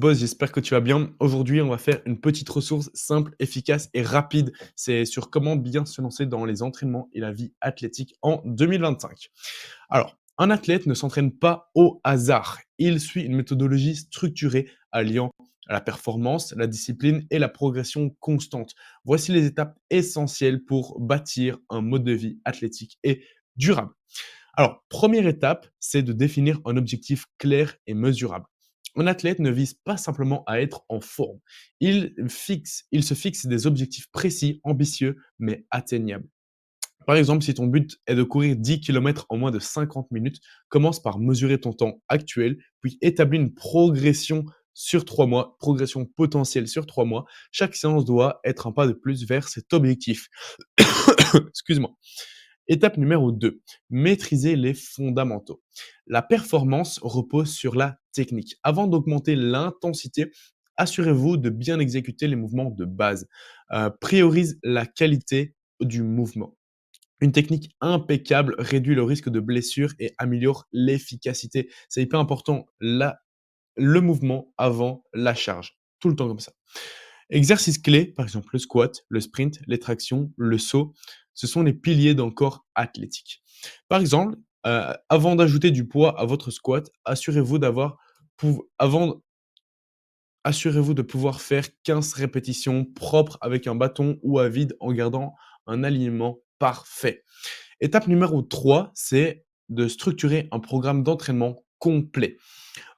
boss, j'espère que tu vas bien. Aujourd'hui, on va faire une petite ressource simple, efficace et rapide. C'est sur comment bien se lancer dans les entraînements et la vie athlétique en 2025. Alors, un athlète ne s'entraîne pas au hasard. Il suit une méthodologie structurée alliant la performance, la discipline et la progression constante. Voici les étapes essentielles pour bâtir un mode de vie athlétique et durable. Alors, première étape, c'est de définir un objectif clair et mesurable. Un athlète ne vise pas simplement à être en forme. Il se fixe des objectifs précis, ambitieux, mais atteignables. Par exemple, si ton but est de courir 10 km en moins de 50 minutes, commence par mesurer ton temps actuel, puis établis une progression sur 3 mois, progression potentielle sur 3 mois. Chaque séance doit être un pas de plus vers cet objectif. Excuse-moi. Étape numéro 2, maîtriser les fondamentaux. La performance repose sur la technique. Avant d'augmenter l'intensité, assurez-vous de bien exécuter les mouvements de base. Priorise la qualité du mouvement. Une technique impeccable réduit le risque de blessure et améliore l'efficacité. C'est hyper important, le mouvement avant la charge. Tout le temps comme ça. Exercices clés, par exemple le squat, le sprint, les tractions, le saut, ce sont les piliers d'un corps athlétique. Par exemple, avant d'ajouter du poids à votre squat, avant assurez-vous de pouvoir faire 15 répétitions propres avec un bâton ou à vide en gardant un alignement parfait. Étape numéro 3, c'est de structurer un programme d'entraînement complet.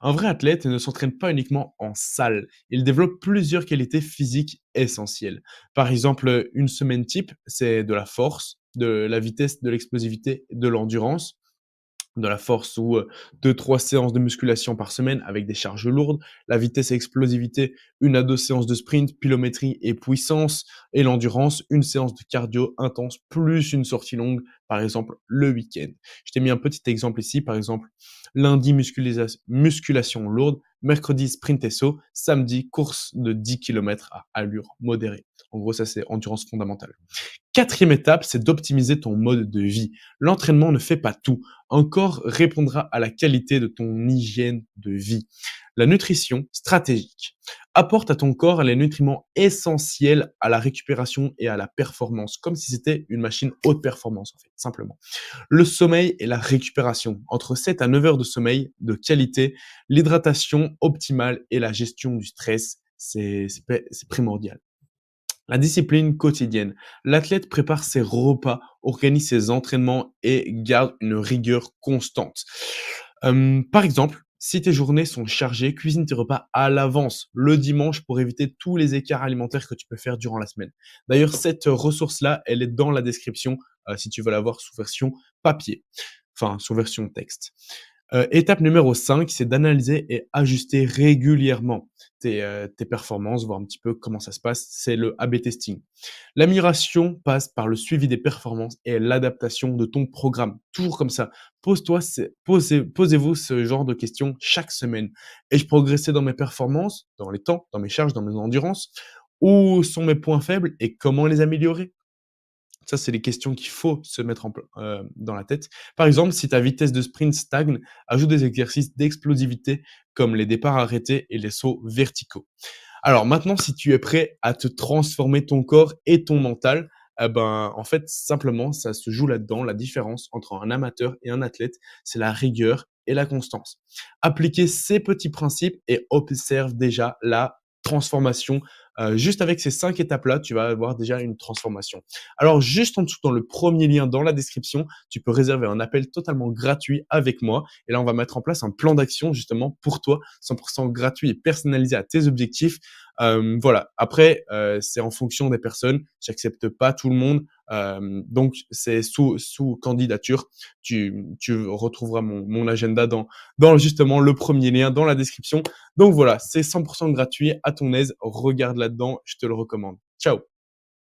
Un vrai athlète ne s'entraîne pas uniquement en salle, il développe plusieurs qualités physiques essentielles. Par exemple, une semaine type, c'est de la force, de la vitesse, de l'explosivité, de l'endurance, de la force ou 2-3 séances de musculation par semaine avec des charges lourdes, la vitesse et explosivité, 1 à 2 séances de sprint, pilométrie et puissance, et l'endurance, une séance de cardio intense plus une sortie longue, par exemple le week-end. Je t'ai mis un petit exemple ici, par exemple, lundi musculation lourde, mercredi sprint et saut, samedi course de 10 km à allure modérée. En gros, ça c'est endurance fondamentale. Quatrième étape, c'est d'optimiser ton mode de vie. L'entraînement ne fait pas tout. Un corps répondra à la qualité de ton hygiène de vie. La nutrition stratégique. Apporte à ton corps les nutriments essentiels à la récupération et à la performance, comme si c'était une machine haute performance, en fait, simplement. Le sommeil et la récupération. Entre 7 à 9 heures de sommeil de qualité, l'hydratation optimale et la gestion du stress, c'est primordial. La discipline quotidienne. L'athlète prépare ses repas, organise ses entraînements et garde une rigueur constante. Par exemple, si tes journées sont chargées, cuisine tes repas à l'avance le dimanche pour éviter tous les écarts alimentaires que tu peux faire durant la semaine. D'ailleurs, cette ressource-là, elle est dans la description si tu veux la voir sous version papier, enfin sous version texte. Étape numéro 5, c'est d'analyser et ajuster régulièrement tes performances, voir un petit peu comment ça se passe. C'est le A/B testing. L'amélioration passe par le suivi des performances et l'adaptation de ton programme. Toujours comme ça. Posez-vous ce genre de questions chaque semaine. Ai-je progressé dans mes performances, dans les temps, dans mes charges, dans mes endurances? Où sont mes points faibles et comment les améliorer? Ça, c'est les questions qu'il faut se mettre dans la tête. Par exemple, si ta vitesse de sprint stagne, ajoute des exercices d'explosivité comme les départs arrêtés et les sauts verticaux. Alors maintenant, si tu es prêt à te transformer ton corps et ton mental, en fait, simplement, ça se joue là-dedans. La différence entre un amateur et un athlète, c'est la rigueur et la constance. Appliquez ces petits principes et observe déjà la transformation. Juste avec ces 5 étapes-là, tu vas avoir déjà une transformation. Alors, juste en dessous, dans le premier lien dans la description, tu peux réserver un appel totalement gratuit avec moi. Et là, on va mettre en place un plan d'action justement pour toi, 100% gratuit et personnalisé à tes objectifs. Voilà. Après, c'est en fonction des personnes. J'accepte pas tout le monde. Donc, c'est sous candidature. Tu retrouveras mon agenda dans justement le premier lien dans la description. Donc voilà, c'est 100% gratuit, à ton aise. Regarde là-dedans, je te le recommande. Ciao!